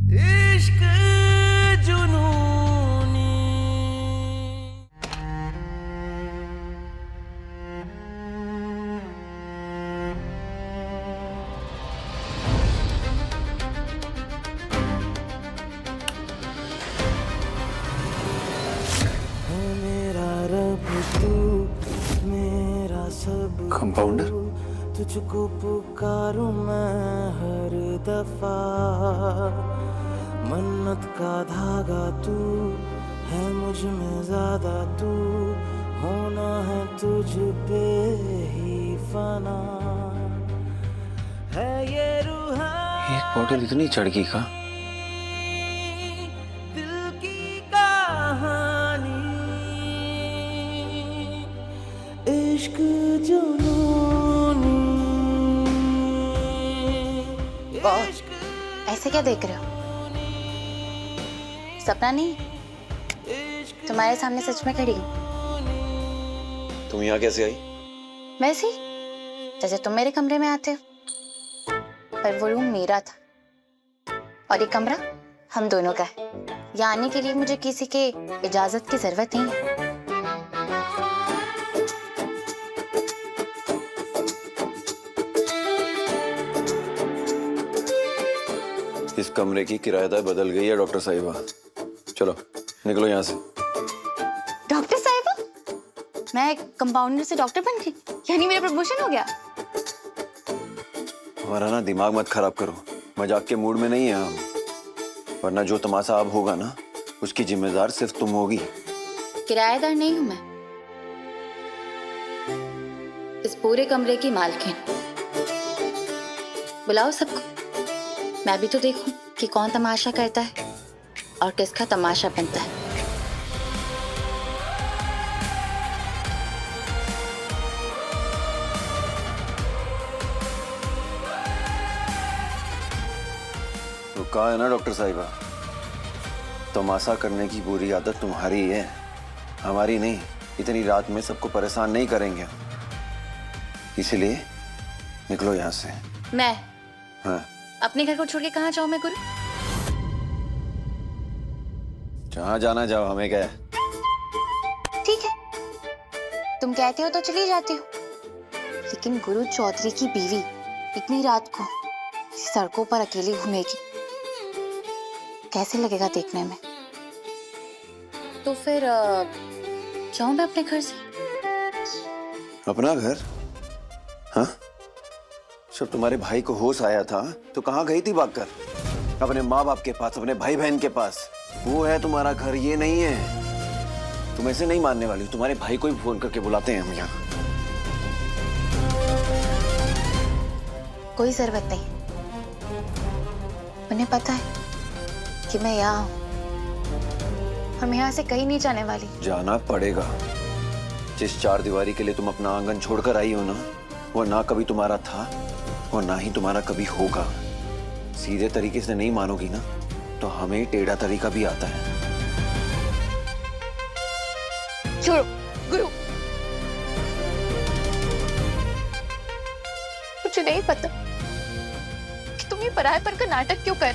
इश्क जुनूनी। मेरा रब तू, मेरा सब कंपाउंडर? तुझको पुकारूं मैं हर दफा। मन्नत का धागा तू है, मुझ में ज्यादा तू, होना है तुझ पे ही फना है ये रूहानी। एक बॉटल इतनी चढ़गी का? दिल की कहानी, इश्क जुनूनी। ऐसे क्या देख रहे हो? सपना नहीं, तुम्हारे सामने सच में खड़ी हूँ। तुम यहाँ कैसे आई? वैसे ही जैसे तुम मेरे कमरे में आते हो, पर वो रूम मेरा था और ये कमरा हम दोनों का है। यहाँ आने के लिए मुझे किसी के इजाजत की जरूरत नहीं है। इस कमरे की किराएदार बदल गई है डॉक्टर साहिबा। चलो निकलो यहाँ से। डॉक्टर साहिबा? मैं कंपाउंडर से डॉक्टर बन गई, यानी मेरा प्रमोशन हो गया? हमारा ना दिमाग मत खराब करो, मजाक के मूड में नहीं है हम। वरना जो तमाशा अब होगा ना, उसकी जिम्मेदार सिर्फ तुम होगी। किराएदार नहीं हूं मैं, इस पूरे कमरे की मालकिन। बुलाओ सबको, मैं भी तो देखूं कि कौन तमाशा करता है और किसका तमाशा बनता है। तो कहा है ना डॉक्टर साहिबा, तमाशा करने की बुरी आदत तुम्हारी है, हमारी नहीं। इतनी रात में सबको परेशान नहीं करेंगे, इसलिए निकलो यहाँ से। मैं हाँ, अपने घर को छोड़ के कहाँ जाऊं मैं गुरु? जहाँ जाना जाओ, हमें क्या है। ठीक है, तुम कहते हो तो चली जाती हूँ, लेकिन गुरु चौधरी की बीवी इतनी रात को सड़कों पर अकेली घूमेगी, कैसे लगेगा देखने में? तो फिर जाऊं मैं अपने घर से? अपना घर? हाँ, जब तुम्हारे भाई को होश आया था तो कहाँ गई थी भागकर? अपने माँ बाप के पास, अपने भाई बहन के पास। वो है तुम्हारा घर, ये नहीं है। तुम ऐसे नहीं मानने वाली। तुम्हारे भाई को ही फोन करके बुलाते हैं हम यहाँ। कोई जरूरत नहीं, उन्हें पता है कि मैं यहाँ हूँ और मैं यहाँ से कहीं नहीं जाने वाली। जाना पड़ेगा। जिस चार दीवारी के लिए तुम अपना आंगन छोड़कर आई हो ना, वो ना कभी तुम्हारा था और ना ही तुम्हारा कभी होगा। सीधे तरीके से नहीं मानोगी ना, तो हमें टेढ़ा तरीका भी आता है। छोड़ो गुरु, मुझे नहीं पता कि तुम ये परायेपन का नाटक क्यों कर।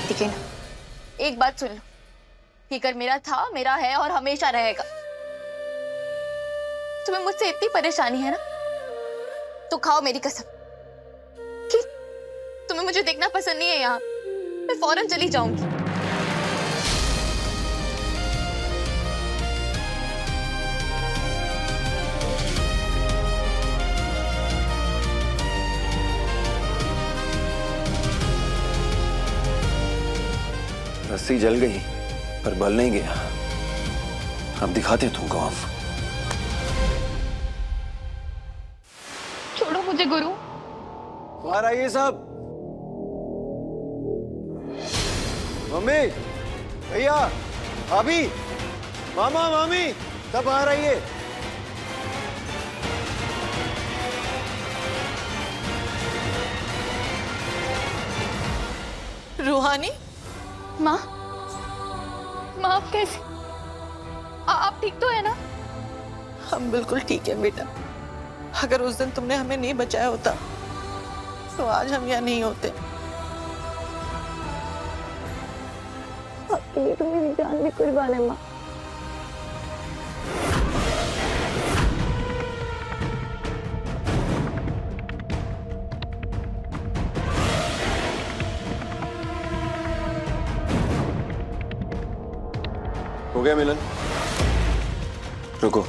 लेकिन एक बात सुन लो, ये घर मेरा था, मेरा है और हमेशा रहेगा। तुम्हें मुझसे इतनी परेशानी है ना, तो खाओ मेरी कसम कि तुम्हें मुझे देखना पसंद नहीं है यहाँ, मैं फौरन चली जाऊंगी। रस्सी जल गई पर बल नहीं गया। अब दिखाते हैं तुमको हम। छोड़ो मुझे गुरु। बाहर आइए सब। मम्मी, भैया, भाभी, मामा, मामी, सब बाहर आइए। रूहानी, माँ, माँ आप कैसे? आप ठीक तो है ना? हम बिल्कुल ठीक है बेटा। अगर उस दिन तुमने हमें नहीं बचाया होता तो आज हम यहाँ नहीं होते। आपके लिए तो मेरी जान भी कुर्बान है माँ। हो गया मिलन? रुको,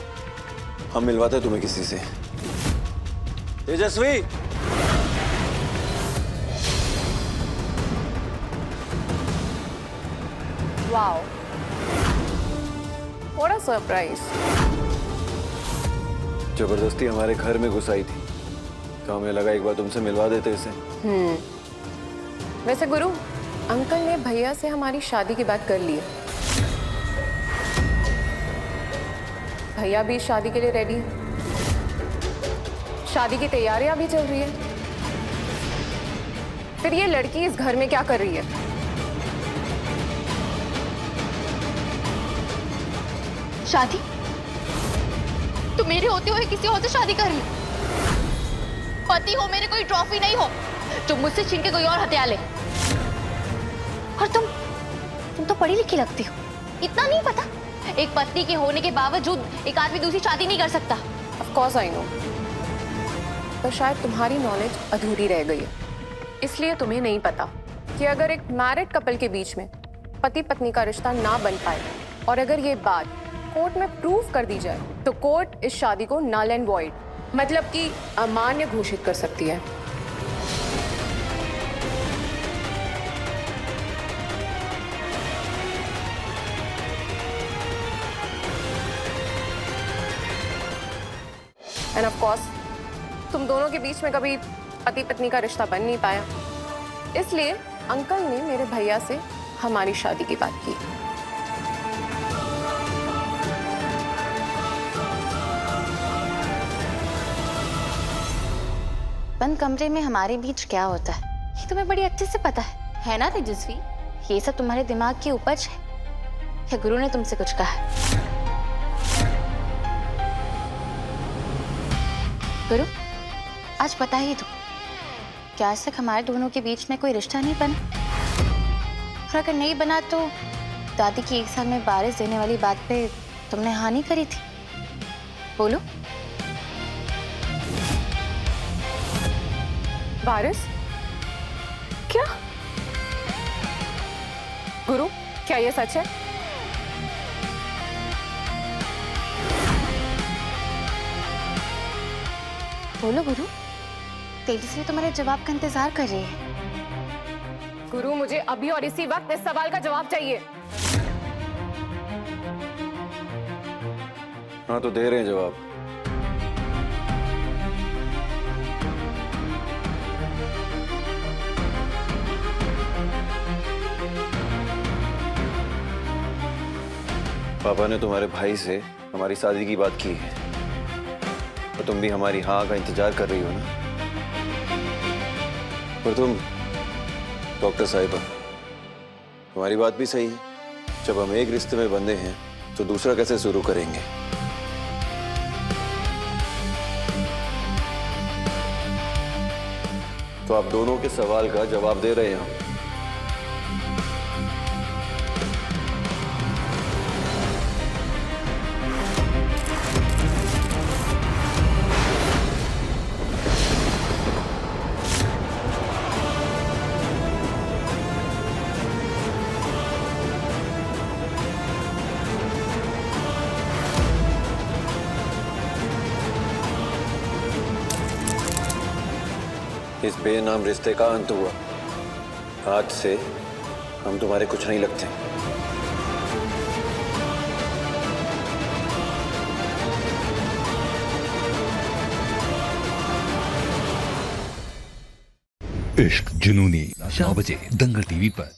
हम मिलवाते हैं तुम्हें किसी से। तेजस्वी, वाओ, व्हाट अ सरप्राइज। जबरदस्ती हमारे घर में घुस आई थी, तो हमें लगा एक बार तुमसे मिलवा देते इसे। वैसे गुरु, अंकल ने भैया से हमारी शादी की बात कर ली है। भैया भी इस शादी के लिए रेडी है। शादी की तैयारियां भी चल रही है। फिर ये लड़की इस घर में क्या कर रही है? शादी? तुम मेरे होते हुए किसी और से शादी कर ली? पति हो मेरे, कोई ट्रॉफी नहीं हो जो मुझसे छीन के कोई और हथिया ले। और तुम तो पढ़ी लिखी लगती हो, इतना नहीं पता? एक पत्नी के होने के बावजूद एक आदमी दूसरी शादी नहीं कर सकता। ऑफ कोर्स आई नो, पर शायद तुम्हारी नॉलेज अधूरी रह गई है, इसलिए तुम्हें नहीं पता कि अगर एक मैरिड कपल के बीच में पति पत्नी का रिश्ता ना बन पाए और अगर ये बात कोर्ट में प्रूव कर दी जाए तो कोर्ट इस शादी को नल एंड वॉइड, मतलब कि अमान्य घोषित कर सकती है। एंड ऑफ कोर्स तुम दोनों के बीच में कभी पति पत्नी का रिश्ता बन नहीं पाया, इसलिए अंकल ने मेरे भैया से हमारी शादी की बात की। बंद कमरे में हमारे बीच क्या होता है ये तुम्हें बड़ी अच्छे से पता है ना तेजस्वी? ये सब तुम्हारे दिमाग की उपज है या गुरु ने तुमसे कुछ कहा है? गुरु, आज बता ही दो, क्या आज तक हमारे दोनों के बीच में कोई रिश्ता नहीं बना? और अगर नहीं बना तो दादी की 1 साल में बारिश देने वाली बात पे तुमने हाँ नहीं करी थी? बोलो। बारिश? क्या गुरु, क्या ये सच है? बोलो गुरु, तेजस्वी तुम्हारे जवाब का इंतजार कर रही है। गुरु, मुझे अभी और इसी वक्त इस सवाल का जवाब चाहिए। हाँ तो दे रहे हैं जवाब। पापा ने तुम्हारे भाई से हमारी शादी की बात की है, तो तुम भी हमारी हाँ का इंतजार कर रही हो ना? पर तुम डॉक्टर साहिबा, तुम्हारी बात भी सही है। जब हम एक रिश्ते में बंधे हैं तो दूसरा कैसे शुरू करेंगे? तो आप दोनों के सवाल का जवाब दे रहे हैं हम। इस बेनाम रिश्ते का अंत हुआ। आज से हम तुम्हारे कुछ नहीं लगते। इश्क जुनूनी 9 बजे दंगल टीवी पर।